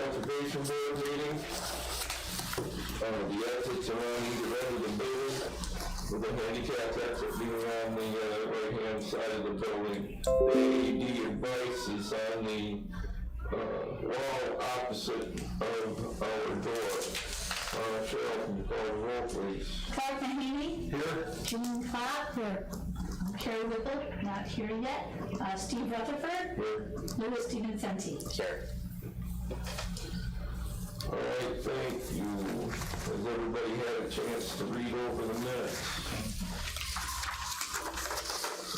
Conservation Board meeting. The exits are on either end of the building, with the handicap exit being on the right-hand side of the building. The AED advice is on the wall opposite of our door. Cheryl, can you call the roll, please? Clark Mahaney. Here. Jean Clark. Here. Carrie Whipple, not here yet. Steve Rutherford. Here. Louis Vincenti. Here. All right, thank you. Has everybody had a chance to read over the minutes?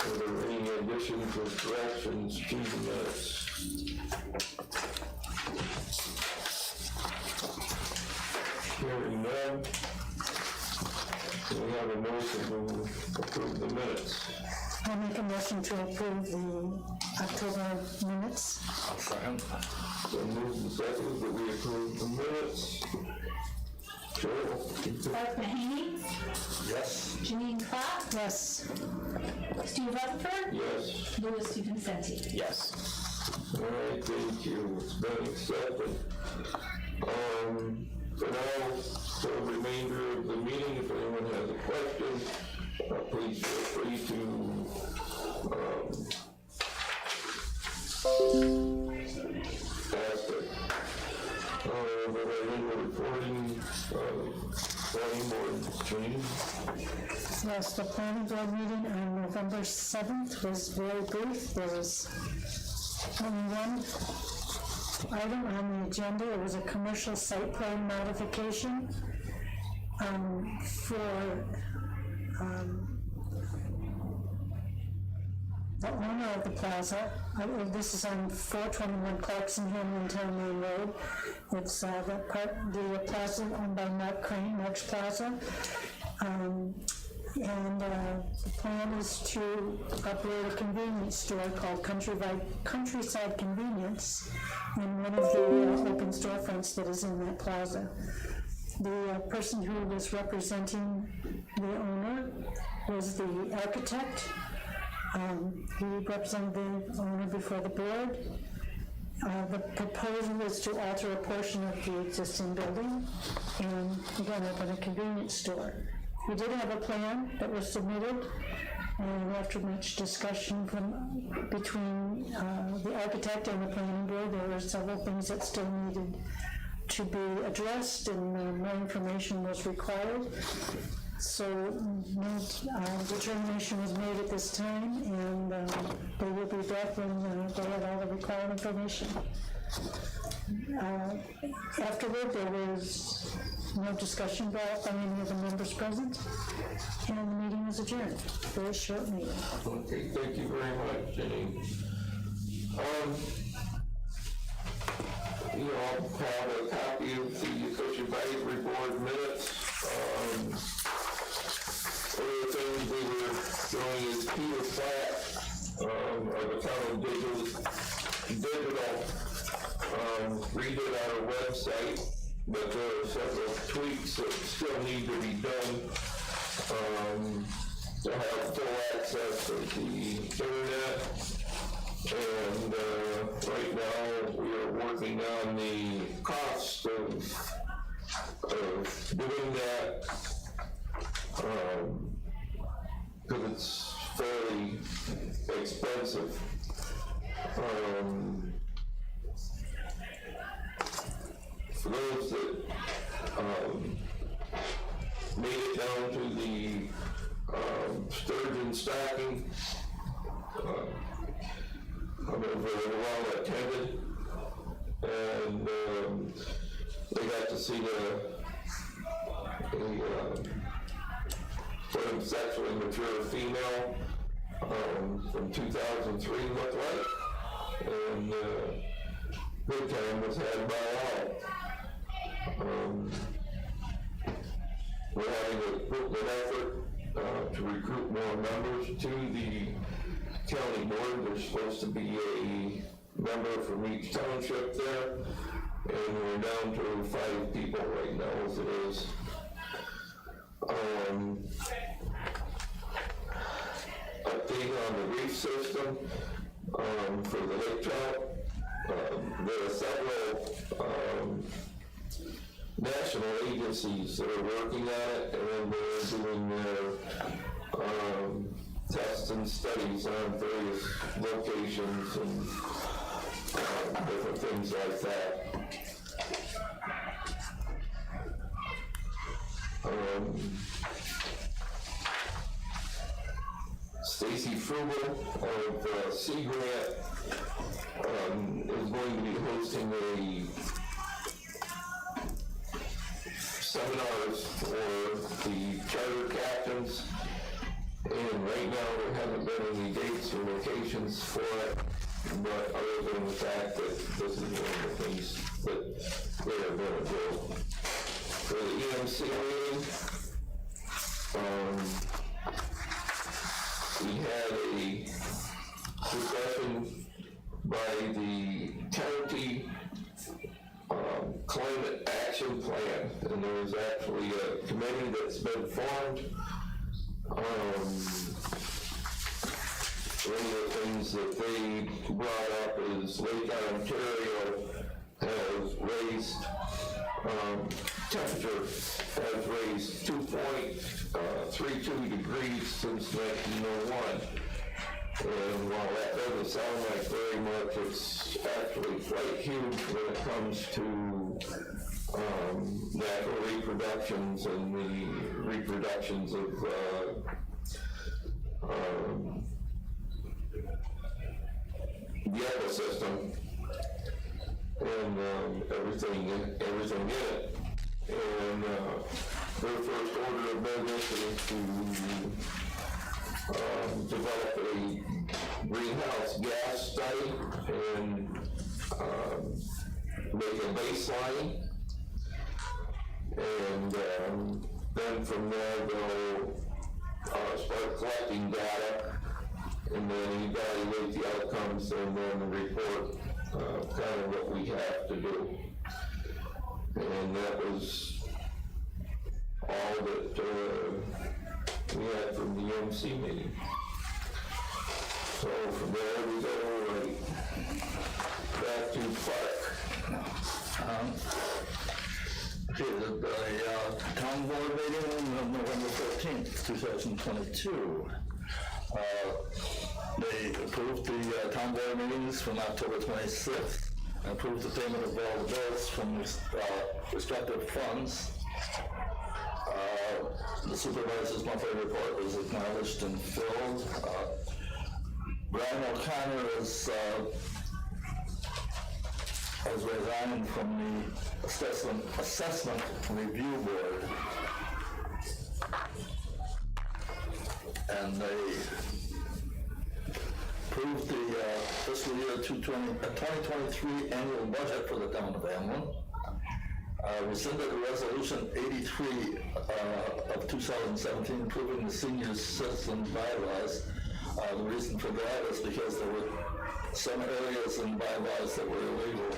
Are there any additions or corrections to the minutes? Hearing none, we have a motion to approve the minutes. I'll make a motion to approve the October minutes. I'll second. So moved and seconded that we approve the minutes. Cheryl? Clark Mahaney. Yes. Janine Clark. Yes. Steve Rutherford. Yes. Louis Vincenti. Yes. All right, thank you. It's been accepted. For now, for the remainder of the meeting, if anyone has a question, please feel free to ask it. But I think we're reporting planning board change. Yes, the planning board meeting on November 7th was very brief. There was only one item on the agenda. It was a commercial site plan modification for the owner of the plaza. This is on 421 Clarkson Hamlin Town Main Road. It's the plaza owned by Mark Crane, Mark's Plaza. The plan is to operate a convenience store called Countryside Convenience in one of the open storefronts that is in that plaza. The person who was representing the owner was the architect. He represented the owner before the board. The proposal is to alter a portion of the existing building and again open a convenience store. We did have a plan that was submitted, and after much discussion between the architect and the planning board, there were several things that still needed to be addressed, and more information was required. So no determination was made at this time, and they will be back when they have all the required information. Afterward, there was no discussion brought by any of the members present, and the meeting was adjourned. Very short meeting. Okay, thank you very much, Jenny. I'll have a copy of the Coach Advisory Board minutes. One of the things we were doing is Peter Flat, of the town of digital, redid our website, but there are several tweaks that still need to be done to have full access to the internet. And right now we are working on the cost of doing that, because it's fairly expensive. For those that made it down to the sturgeon stocking, I'm very well attended, and they got to see the sexually mature female from 2003 looked like, and good time was had by all. We're having a good effort to recruit more members to the county board. There's supposed to be a member from each township there, and we're down to 5 people right now as it is. Update on the reef system for the lake trout. there are several national agencies that are working on it, and they're doing their tests and studies on various locations and different things like that. Stacy Frugal of Sea Grant is going to be hosting a seminars for the charter captains, and right now there haven't been any dates or locations for it, but other than the fact that this is one of the things that they are going to do. For the EMC meeting, we had a discussion by the county climate action plan, and there was actually a committee that's been formed. One of the things that they brought up is Lake Ontario has raised, temperature has raised 2.32 degrees since 1901. And while that doesn't sound like very much, it's actually quite huge when it comes to natural reproductions and the reproductions of the ecosystem and everything in it. And their first order of business is to develop a greenhouse gas study and make a baseline. And then from there they'll start collecting data and then evaluate the outcomes and then report kind of what we have to do. And that was all that we had from the MC meeting. So from there we go right back to Clark. Okay, the town board meeting on November 14th, 2022. They approved the town board meetings from October 26th, and approved the payment of all the bills from respective funds. The supervisor's monthly report was acknowledged and filled. Brian O'Connor has resigned from the assessment review board, and they approved the fiscal year 2023 annual budget for the town of Hamlin. Rescinded resolution 83 of 2017 approving the senior citizen bylaws. The reason for that is because there were some areas in bylaws that were illegal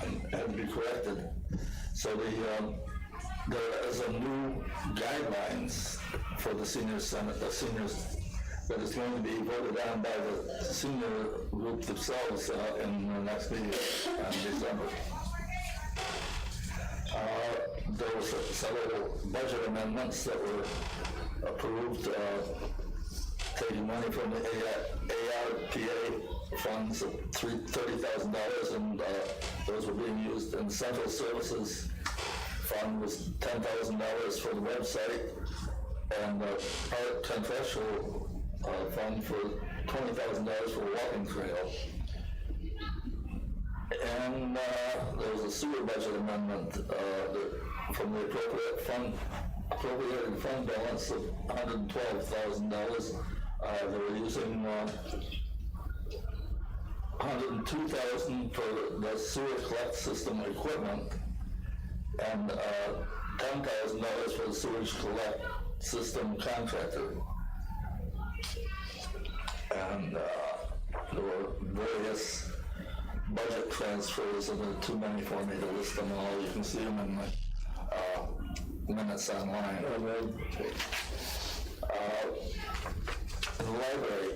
and had to be corrected. So there is a new guidelines for the senior senate, the seniors, that is going to be voted on by the senior group themselves in the next meeting in December. There were several budget amendments that were approved, taking money from the ARPA funds of $30,000, and those were being used in central services fund was $10,000 for the website, and art contractual fund for $20,000 for a walking trail. And there was a sewer budget amendment from the appropriated fund balance of $112,000. They were using $102,000 for the sewer collect system equipment and $10,000 for the sewage collect system contractor. And there were various budget transfers, and there are too many for me to list them all. You can see them in the minutes online. In the library,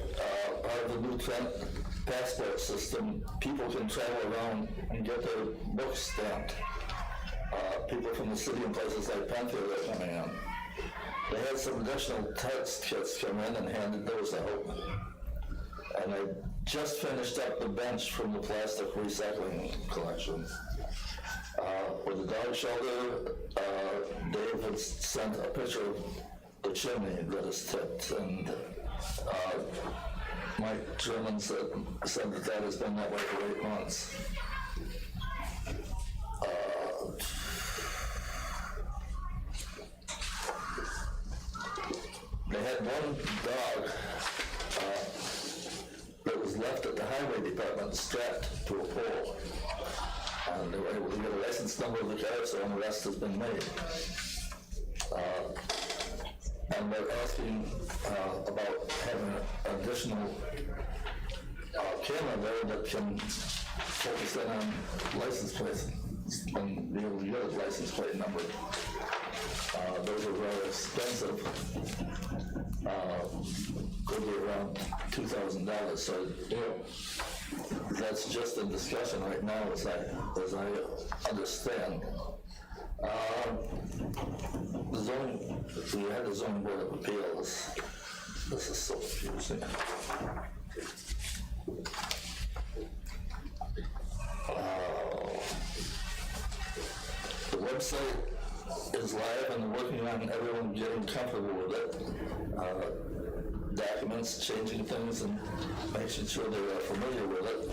part of the new passport system, people can travel around and get their books stamped. People from the city and places like Penfield are coming in. They had some additional test kits come in and handed those out. And I just finished up the bench from the plastic recycling collection. For the dog shelter, Dave had sent a picture of the chimney that is tipped, and Mike German said that has been that way for 8 months. They had one dog that was left at the highway department strapped to a pole. And they were able to get a license number of the car, so an arrest has been made. And they're asking about having an additional camera there that can focus in on license plates and be able to get a license plate number. Those are rather expensive. Could be around $2,000. So that's just in discussion right now, as I understand. We had the zoning board of appeals. This is so confusing. The website is live and they're working on everyone getting comfortable with it. Documents, changing things, and making sure they are familiar with it.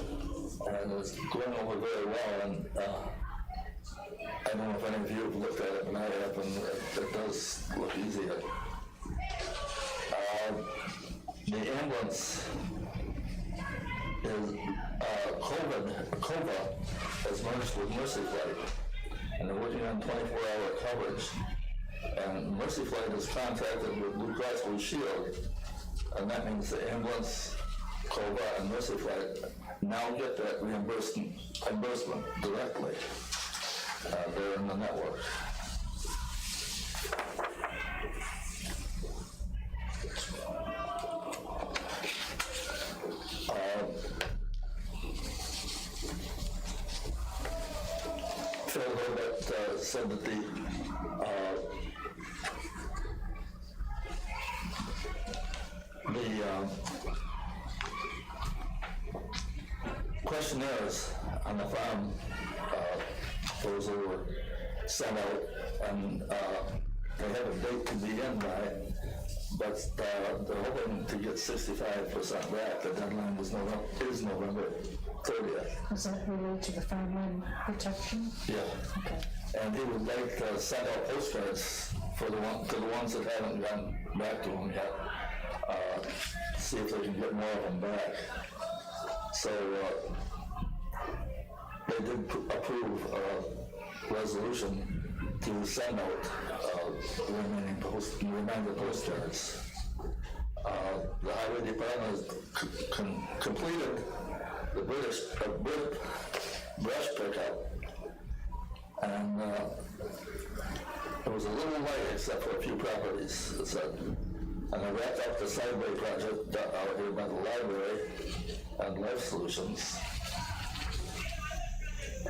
And it's going over very well. And I don't know if any of you have looked at it, and I have, and it does look easy. The ambulance is COVA has merged with Mercy Flight, and they're working on 24-hour coverage. And Mercy Flight is contracted with Blue Cross Blue Shield, and that means the ambulance, COVA, and Mercy Flight now get that reimbursement directly. They're in the network. Phil Herbert said that the questionnaires on the farm proposal were sent out, and they have a date to be in by, but they're hoping to get 65% back. The deadline is November 30th. Is that related to the farmland protection? Yeah. Okay. And he would like to send out postcards for to the ones that haven't gone back to him yet. See if they can get more of them back. So they did approve a resolution to send out reminder postcards. The highway department has completed the brush pickup, and it was a little light except for a few properties, it said. And I wrapped up the sideway project out here by the library and Life Solutions.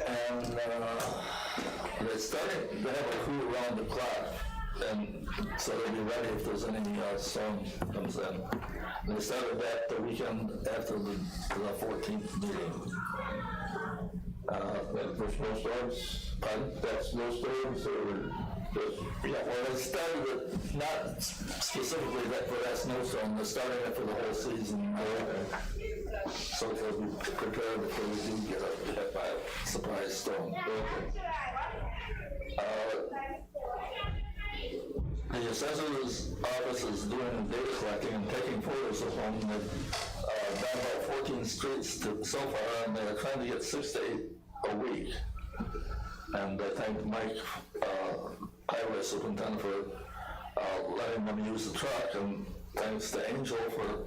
And they're starting to have a crew around the clock, and so they'll be ready if there's any storm comes in. And they started that the weekend after the 14th meeting. For snowstorms? Pardon? That's snowstorms or just? Yeah, well, they started it not specifically for that snowstorm, they're starting it for the whole season. So they'll be prepared if we do get hit by a surprise storm. The assessor's office is doing data collecting and taking photos of them. They've done about 14 streets so far, and they're trying to get 6 to 8 a week. And I thank Mike, highway superintendent, for letting them use the truck, and thanks to Angel for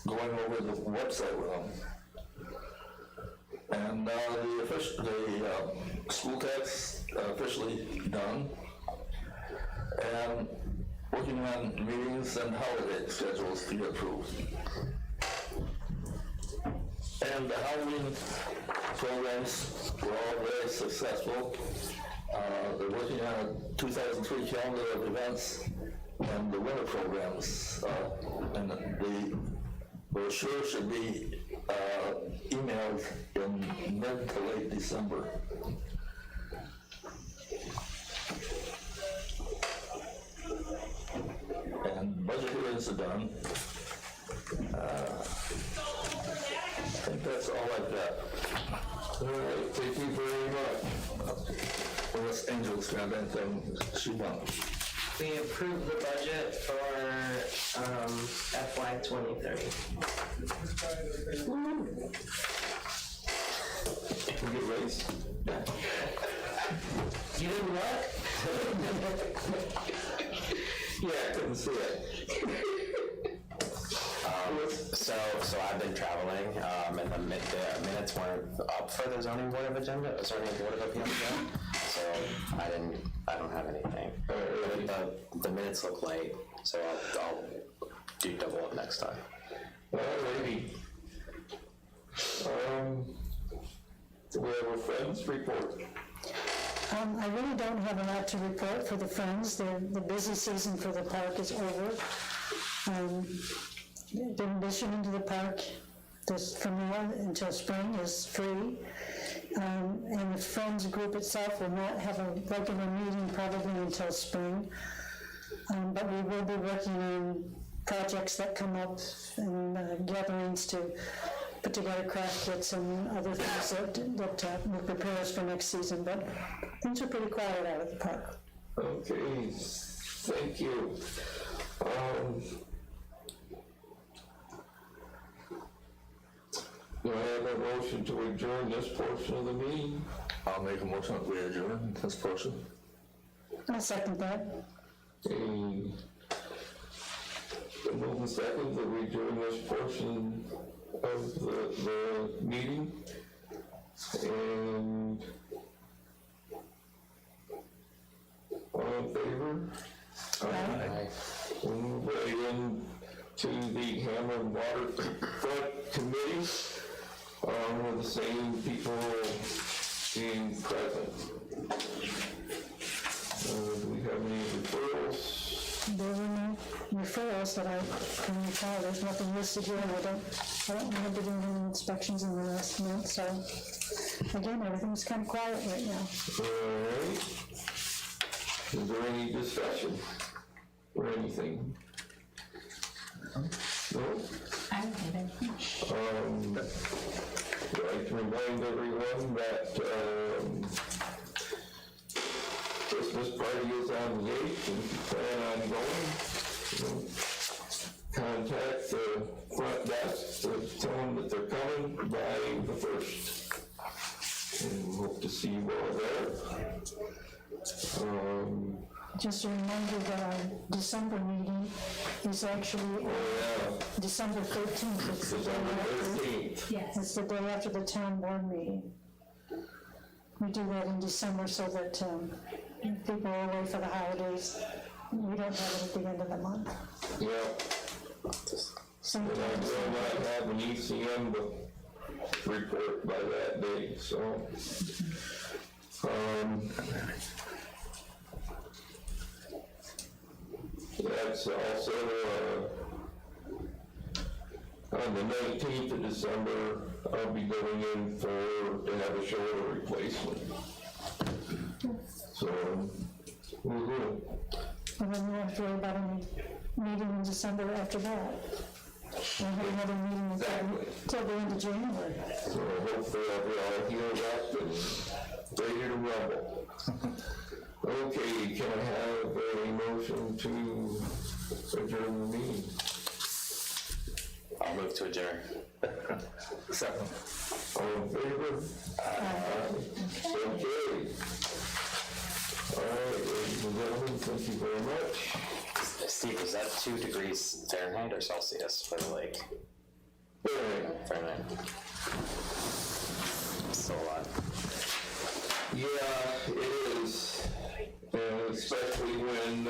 going over the website with them. And the school tax officially done, and working on meetings and holiday schedules to get approved. And the Halloween programs were all very successful. They're working on a 2003 calendar of events and the winter programs. And the brochure should be emailed in mid to late December. And budget hearings are done. I think that's all I've got. All right, thank you very much. Unless Angel's got anything she wants. We approved the budget for FY 2030. Can we get raised? You didn't what? Yeah, I couldn't see it. So I've been traveling, and the minutes weren't up for the zoning board of appeals yet. So I don't have anything. The minutes look late, so I'll do double up next time. Alrighty. Do we have a friends report? I really don't have a lot to report for the Friends. The busy season for the park is over. The admission into the park from now until spring is free. And the Friends group itself will not have a regular meeting probably until spring. But we will be working on projects that come up and gatherings to put together craft kits and other things that will prepare us for next season. But things are pretty quiet out at the park. Okay, thank you. Do I have a motion to adjourn this portion of the meeting? I'll make a motion that we adjourn this portion. I'll second that. Okay. The move and second that we adjourn this portion of the meeting. And all in favor? Aye. We'll move right into the Hamlin Waterfront Committee, with the same people being present. Do we have any referrals? There were no referrals that I can recall. There's nothing listed here, and I don't remember doing any inspections in the last month, so again, everything's kind of quiet right now. All right. Is there any discussion or anything? No? I don't have anything. I'd like to remind everyone that Christmas party is on the 8th, and if you plan on going, contact the front desk to tell them that they're coming by the 1st. And hope to see you all there. Just a reminder that our December meeting is actually December 13th. It's the day after. 13th. Yes. It's the day after the town board meeting. We do that in December so that people are away for the holidays. We don't have it at the end of the month. Yeah. And I Sometimes. will not have an ECM report by that date, so. That's also, on the 19th of December, I'll be going in to have a shoulder replacement. So, we'll do. And then we have to worry about any meeting in December after that. We'll have another meeting until the end of January. So hopefully I'll be all healed up and ready to rumble. Okay, can I have a motion to adjourn the meeting? I'll move to adjourn. Second. All in favor? Okay. All right, ladies and gentlemen, thank you very much. Steve, is that 2 degrees Fahrenheit or Celsius for the lake? Fahrenheit. Still a lot. Yeah, it is, especially when